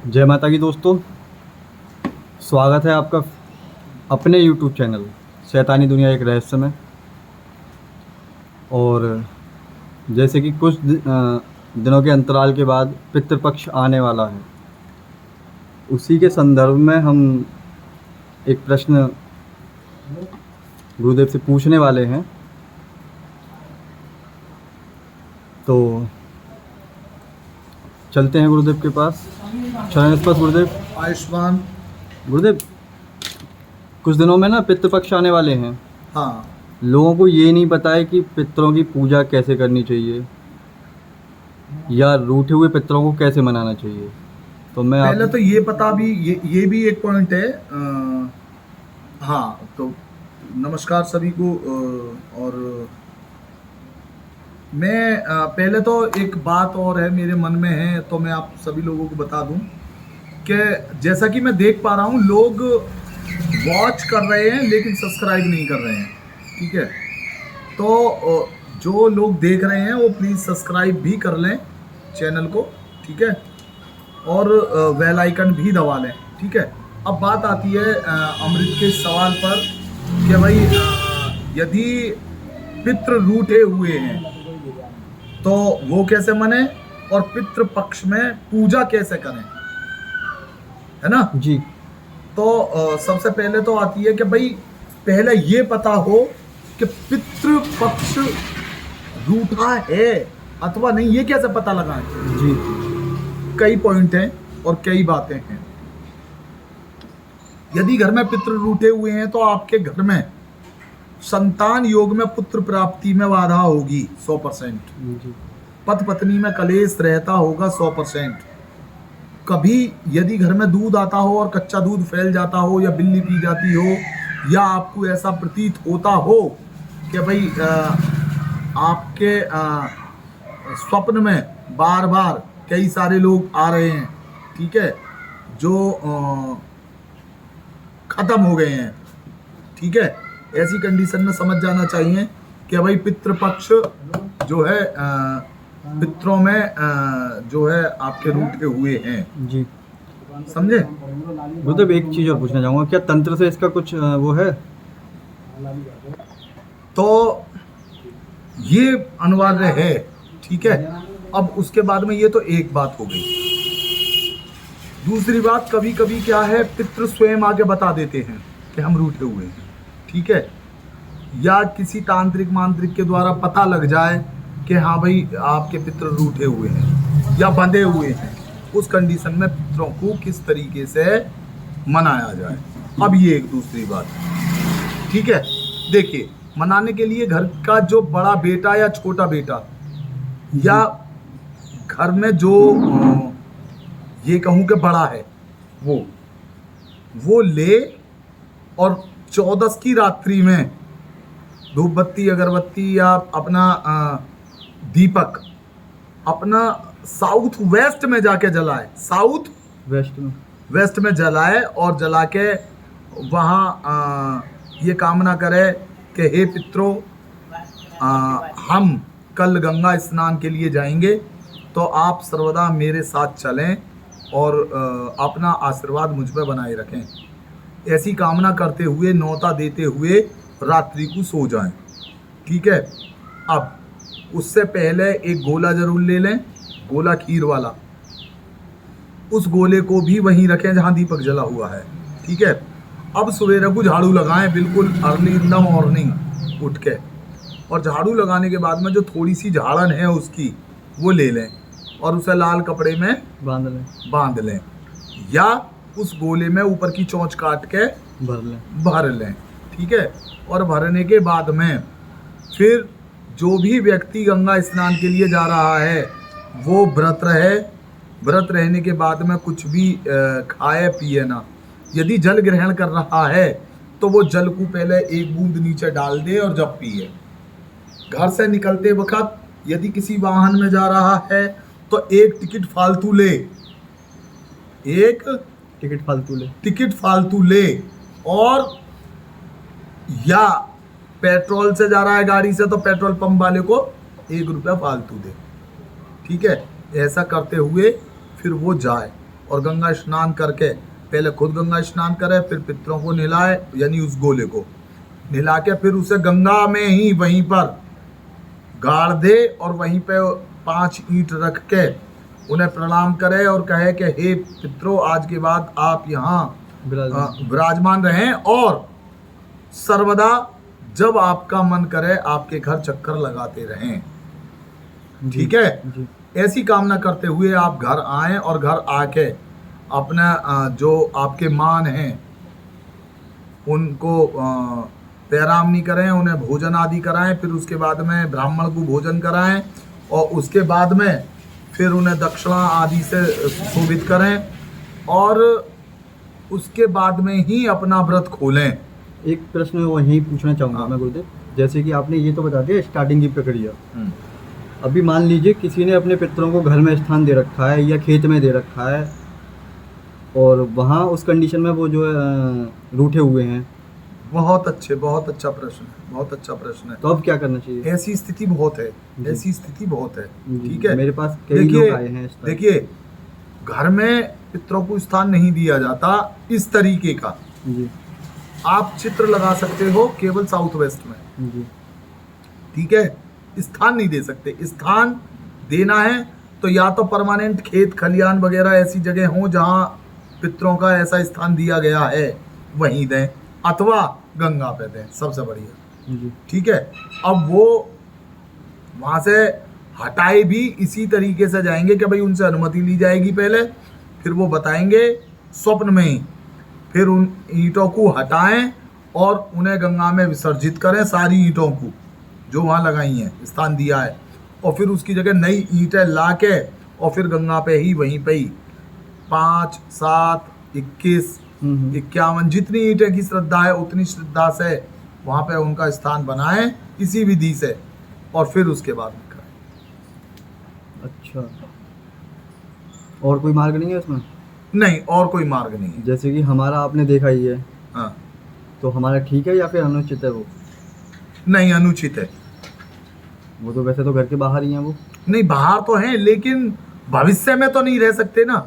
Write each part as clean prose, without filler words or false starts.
जय माता की दोस्तों, स्वागत है आपका अपने YouTube चैनल शैतानी दुनिया एक रहस्य में। और जैसे कि दिनों के अंतराल के बाद पितृपक्ष आने वाला है, उसी के संदर्भ में हम एक प्रश्न गुरुदेव से पूछने वाले हैं। तो चलते हैं गुरुदेव के पास। चरण स्पर्श गुरुदेव। आयुष्मान। गुरुदेव, कुछ दिनों में ना पितृपक्ष आने वाले हैं। हाँ, लोगों को ये नहीं पता है कि पितरों की पूजा कैसे करनी चाहिए या रूठे हुए पितरों को कैसे मनाना चाहिए। तो मैं पहले तो ये पता भी ये भी एक पॉइंट है। हाँ, तो नमस्कार सभी को। और मैं पहले तो एक बात और है मेरे मन में है, तो मैं आप सभी लोगों को बता दूं कि जैसा कि मैं देख पा रहा हूं, लोग वॉच कर रहे हैं लेकिन सब्सक्राइब नहीं कर रहे हैं। ठीक है, तो जो लोग देख रहे हैं वो प्लीज़ सब्सक्राइब भी कर लें चैनल को। ठीक है, और बेल आइकन भी दबा लें। ठीक है, अब बात आती है अमृत के सवाल पर कि भाई यदि पितृ रूठे हुए हैं तो वो कैसे मने और पितृ पक्ष में पूजा कैसे करें, है ना जी। तो सबसे पहले तो आती है कि भाई पहले ये पता हो कि पितृ पक्ष रूठा है अथवा नहीं, ये कैसे पता लगाएं। जी। कई पॉइंट हैं और कई बातें हैं। यदि घर में पितृ रूठे हुए हैं तो आपके घर में संतान योग में पुत्र प्राप्ति में बाधा होगी 100%। जी। पति पत्नी में कलेश रहता होगा 100%। कभी यदि घर में दूध आता हो और कच्चा दूध फैल जाता हो या बिल्ली पी जाती हो या आपको ऐसा प्रतीत होता हो कि भाई आपके स्वप्न में बार बार कई सारे लोग आ रहे हैं, ठीक है, जो खत्म हो गए हैं, ठीक है, ऐसी कंडीशन में समझ जाना चाहिए कि भाई पितृपक्ष जो है पितरों में जो है आपके रूठे हुए हैं। जी, समझे। गुरुदेव एक चीज़ और पूछना चाहूँगा, क्या तंत्र से इसका कुछ वो है? तो ये अनिवार्य है। ठीक है, अब उसके बाद में ये तो एक बात हो गई। दूसरी बात, कभी कभी क्या है, पितृ स्वयं आके बता देते हैं कि हम रूठे हुए हैं। ठीक है, या किसी तांत्रिक मांत्रिक के द्वारा पता लग जाए कि हाँ भाई आपके पितृ रूठे हुए हैं या बंधे हुए हैं। उस कंडीशन में पितरों को किस तरीके से मनाया जाए, अब ये एक दूसरी बात है। ठीक है, देखिए, मनाने के लिए घर का जो बड़ा बेटा या छोटा बेटा या घर में जो ये कहूँ कि बड़ा है वो ले और 14 की रात्रि में धूप बत्ती अगरबत्ती या अपना दीपक अपना साउथ वेस्ट में जाके जलाए, साउथ वेस्ट में जलाए और जला के वहाँ ये कामना करे कि हे पितरों, हम कल गंगा स्नान के लिए जाएंगे, तो आप सर्वदा मेरे साथ चलें और अपना आशीर्वाद मुझ पर बनाए रखें। ऐसी कामना करते हुए, न्योता देते हुए रात्रि को सो जाएं। ठीक है, अब उससे पहले एक गोला जरूर ले लें, गोला खीर वाला। उस गोले को भी वहीं रखें जहां दीपक जला हुआ है। ठीक है, अब सवेरे को झाड़ू लगाएं, बिल्कुल अर्ली इन द मॉर्निंग उठ के, और झाड़ू लगाने के बाद में जो थोड़ी सी झाड़न है उसकी वो ले लें और उसे लाल कपड़े में बांध लें या उस गोले में ऊपर की चोंच काट के भर लें। ठीक है, और भरने के बाद में फिर जो भी व्यक्ति गंगा स्नान के लिए जा रहा है वो व्रत रहे। व्रत रहने के बाद में कुछ भी खाए पिए ना। यदि जल ग्रहण कर रहा है तो वो जल को पहले एक बूंद नीचे डाल दे और जब पिए। घर से निकलते वक्त यदि किसी वाहन में जा रहा है तो एक टिकट फालतू ले, एक टिकट फालतू ले, और या पेट्रोल से जा रहा है गाड़ी से तो पेट्रोल पंप वाले को 1 रुपया फालतू दे। ठीक है, ऐसा करते हुए फिर वो जाए और गंगा स्नान करके पहले खुद गंगा स्नान करे, फिर पितरों को नहलाए, यानी उस गोले को नहला के फिर उसे गंगा में ही वहीं पर गाड़ दे और वहीं पे 5 ईंट रख के उन्हें प्रणाम करे और कहे कि हे पितरों, आज के बाद आप यहाँ विराजमान रहें और सर्वदा जब आपका मन करे आपके घर चक्कर लगाते रहें। ठीक है, ऐसी कामना करते हुए आप घर आएं और घर आके अपना जो आपके मान हैं उनको पैरामनी करें, उन्हें भोजन आदि कराएं, फिर उसके बाद में ब्राह्मण को भोजन कराएं और उसके बाद में फिर उन्हें दक्षिणा आदि से शोभित करें और उसके बाद में ही अपना व्रत खोलें। एक प्रश्न वही पूछना चाहूँगा मैं गुरुदेव, जैसे कि आपने ये तो बता दिया स्टार्टिंग की प्रक्रिया, अभी मान लीजिए किसी ने अपने पितरों को घर में स्थान दे रखा है या खेत में दे रखा है और वहाँ उस कंडीशन में वो जो है रूठे हुए हैं। बहुत अच्छा प्रश्न है, बहुत अच्छा प्रश्न है। तो अब क्या करना चाहिए? ऐसी स्थिति बहुत है, ऐसी स्थिति बहुत है। ठीक है, मेरे पास कई लोग आए हैं। देखिए, घर में पितरों को स्थान नहीं दिया जाता इस तरीके का। जी। आप चित्र लगा सकते हो केवल साउथ वेस्ट में। जी। ठीक है, स्थान नहीं दे सकते। स्थान देना है तो या तो परमानेंट खेत खलियान वगैरह ऐसी जगह हो जहां पितरों का ऐसा स्थान दिया गया है वहीं दें, अथवा गंगा पे दें, सबसे बढ़िया। जी। ठीक है, अब वो वहां से हटाए भी इसी तरीके से जाएंगे कि भाई उनसे अनुमति ली जाएगी पहले, फिर वो बताएंगे स्वप्न में ही, फिर उन ईंटों को हटाएं और उन्हें गंगा में विसर्जित करें, सारी ईंटों को जो वहाँ लगाई हैं, स्थान दिया है, और फिर उसकी जगह नई ईंटें ला के और फिर गंगा पे ही वहीं पे ही 5, 7, 21, 51 जितनी ईंटें की श्रद्धा है उतनी श्रद्धा से वहाँ पे उनका स्थान बनाएं इसी विधि से, और फिर उसके बाद में करें। अच्छा, और कोई मार्ग नहीं है उसमें? नहीं, और कोई मार्ग नहीं है। जैसे कि हमारा आपने देखा ही है। हाँ, तो हमारा ठीक है या फिर अनुचित है वो? नहीं, अनुचित है। वो तो वैसे तो घर के बाहर ही हैं वो। नहीं, बाहर तो हैं, लेकिन भविष्य में तो नहीं रह सकते ना।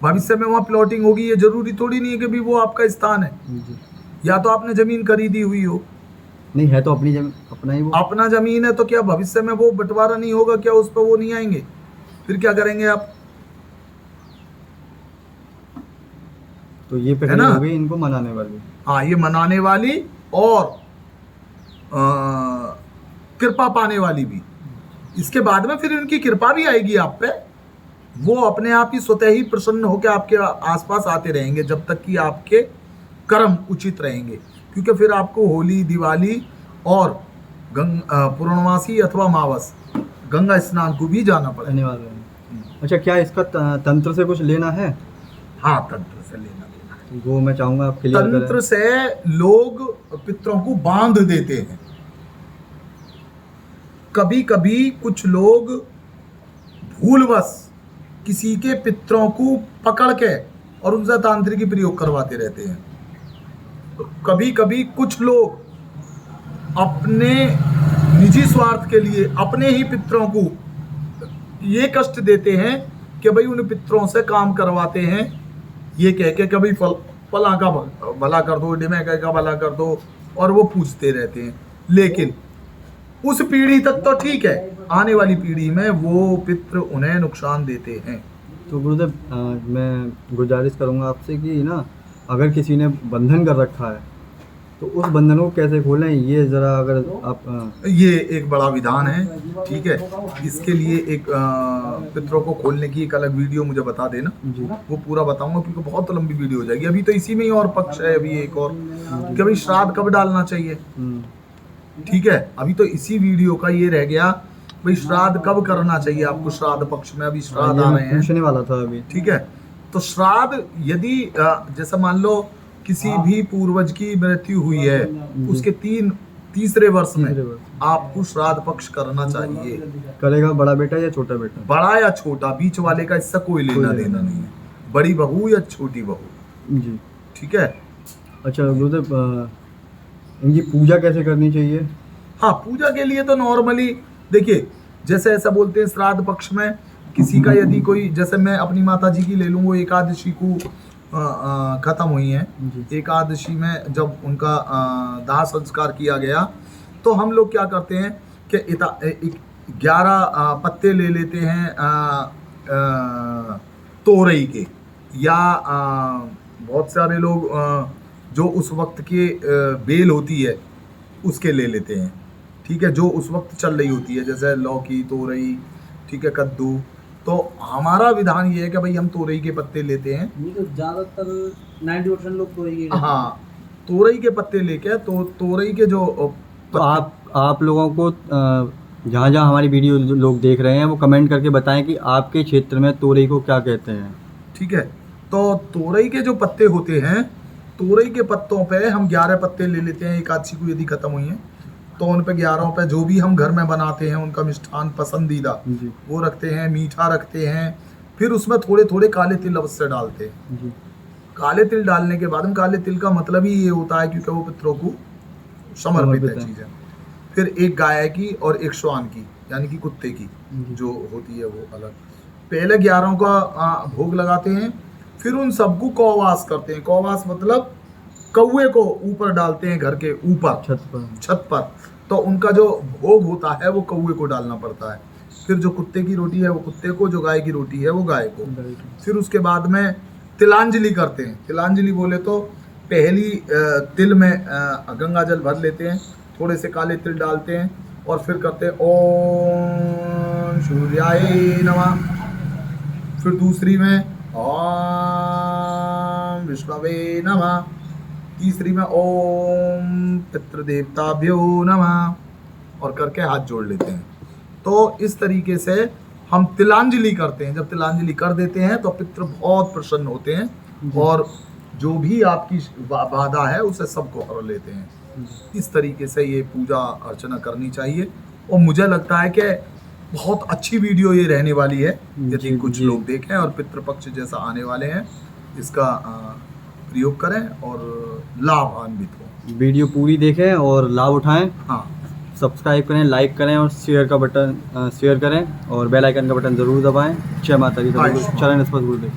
भविष्य में वहाँ प्लॉटिंग होगी, ये जरूरी थोड़ी नहीं है कि भी वो आपका स्थान है। जी। या तो आपने जमीन खरीदी हुई हो। नहीं है तो अपनी जमीन, अपना ही वो। अपना जमीन है तो क्या भविष्य में वो बंटवारा नहीं होगा? क्या उस पर वो नहीं आएंगे? फिर क्या करेंगे आप? तो ये प्रक्रिया हो गई इनको मनाने वाली। हाँ, ये मनाने वाली और कृपा पाने वाली भी। इसके बाद में फिर इनकी कृपा भी आएगी आप पे। वो अपने आप ही स्वतः ही प्रसन्न होकर आपके आसपास आते रहेंगे जब तक कि आपके कर्म उचित रहेंगे, क्योंकि फिर आपको होली, दिवाली और पूर्णमासी अथवा मावस गंगा स्नान को भी जाना पड़ेगा। अच्छा, क्या इसका तंत्र से कुछ लेना है? हाँ, तंत्र से लेना है। वो मैं चाहूंगा आप क्लियर करें। तंत्र से लोग पितरों को बांध देते हैं। कभी कभी कुछ लोग भूलवश किसी के पितरों को पकड़ के और उनसे तांत्रिकी प्रयोग करवाते रहते हैं। तो कभी कभी कुछ लोग अपने निजी स्वार्थ के लिए अपने ही पितरों को ये कष्ट देते हैं कि भाई उन पितरों से काम करवाते हैं, ये कह के कभी फला का भला कर दो, डिमे का भला कर दो, और वो पूछते रहते हैं। लेकिन उस पीढ़ी तक तो ठीक है, आने वाली पीढ़ी में वो पितृ उन्हें नुकसान देते हैं। तो गुरुदेव, मैं गुजारिश करूंगा आपसे कि ना, अगर किसी ने बंधन कर रखा है तो उस बंधन को कैसे खोलें, ये ज़रा अगर आप ये एक बड़ा विधान है। ठीक है, इसके लिए एक पितरों को खोलने की एक अलग वीडियो मुझे बता देना, जी। वो पूरा बताऊंगा, क्योंकि बहुत लंबी वीडियो हो जाएगी। अभी तो इसी में ही और पक्ष है, अभी एक और कि भाई श्राद्ध कब डालना चाहिए। ठीक है, अभी तो इसी वीडियो का ये रह गया भाई श्राद्ध कब करना चाहिए आपको श्राद्ध पक्ष में। अभी श्राद्ध आ रहे हैं, पूछने वाला था अभी। ठीक है, तो श्राद्ध यदि जैसे मान लो किसी भी पूर्वज की मृत्यु हुई है, उसके तीसरे वर्ष में आपको श्राद्ध पक्ष करना चाहिए। करेगा बड़ा बेटा या छोटा बेटा? बड़ा या छोटा, बीच वाले का इससे कोई लेना देना नहीं है, बड़ी बहू या छोटी बहू। जी। ठीक है। अच्छा गुरुदेव, इनकी पूजा कैसे करनी चाहिए? हाँ, पूजा के लिए तो नॉर्मली देखिए, जैसे ऐसा बोलते हैं श्राद्ध पक्ष में किसी का यदि कोई, जैसे मैं अपनी माता जी की ले लूँ, वो एकादशी को खत्म हुई हैं। जी। एकादशी में जब उनका दाह संस्कार किया गया, तो हम लोग क्या करते हैं कि 11 पत्ते ले लेते हैं तोरई के, या बहुत सारे लोग जो उस वक्त के बेल होती है उसके ले लेते हैं, ठीक है, जो उस वक्त चल रही होती है, जैसे लौकी, तोरई, ठीक है, कद्दू। तो हमारा विधान ये है कि भाई हम तोरई के पत्ते लेते हैं। ये तो ज़्यादातर 90% लोग तो ये हाँ, तोरई के पत्ते लेके, तो तोरई के जो तो आप लोगों को जहाँ जहाँ हमारी वीडियो लोग देख रहे हैं वो कमेंट करके बताएं कि आपके क्षेत्र में तोरई को क्या कहते हैं। ठीक है, तो तोरई के जो पत्ते होते हैं, तोरई के पत्तों पे हम 11 पत्ते ले लेते हैं। एकादशी को यदि खत्म हुई है तो उन पे 11 पे जो भी हम घर में बनाते हैं उनका मिष्ठान पसंदीदा जी। वो रखते हैं, मीठा रखते हैं। फिर उसमें थोड़े थोड़े काले तिल अवश्य डालते हैं। जी। काले तिल डालने के बाद, हम काले तिल का मतलब ही ये होता है क्योंकि वो पितरों को समर्पित है समर्पित है। चीज़ें। फिर एक गाय की और एक श्वान की, यानी कि कुत्ते की जी। जो होती है वो अलग। पहले 11 का भोग लगाते हैं, फिर उन सबको कौवास करते हैं। कौवास मतलब कौवे को ऊपर डालते हैं, घर के ऊपर छत पर। तो उनका जो भोग होता है वो कौवे को डालना पड़ता है। फिर जो कुत्ते की रोटी है वो कुत्ते को, जो गाय की रोटी है वो गाय को। फिर उसके बाद में तिलांजलि करते हैं। तिलांजलि बोले तो पहली तिल में गंगा जल भर लेते हैं, थोड़े से काले तिल डालते हैं और फिर करते हैं ओम सूर्याय नमः। फिर दूसरी में ओम विष्णवे नमः। तीसरी में ओम पितृदेवताभ्यो नमः, और करके हाथ जोड़ लेते हैं। तो इस तरीके से हम तिलांजलि करते हैं। जब तिलांजलि कर देते हैं तो पितृ बहुत प्रसन्न होते हैं और जो भी आपकी बाधा है उसे सबको हर लेते हैं। इस तरीके से ये पूजा अर्चना करनी चाहिए और मुझे लगता है कि बहुत अच्छी वीडियो ये रहने वाली है यदि कुछ लोग देखें और पितृपक्ष जैसा आने वाले हैं, इसका प्रयोग करें और लाभान्वित हो। वीडियो पूरी देखें और लाभ उठाएं। हाँ, सब्सक्राइब करें, लाइक करें और शेयर करें और बेल आइकन का बटन ज़रूर दबाएं। जय माता दी। चरण स्पर्श गुरुदेव।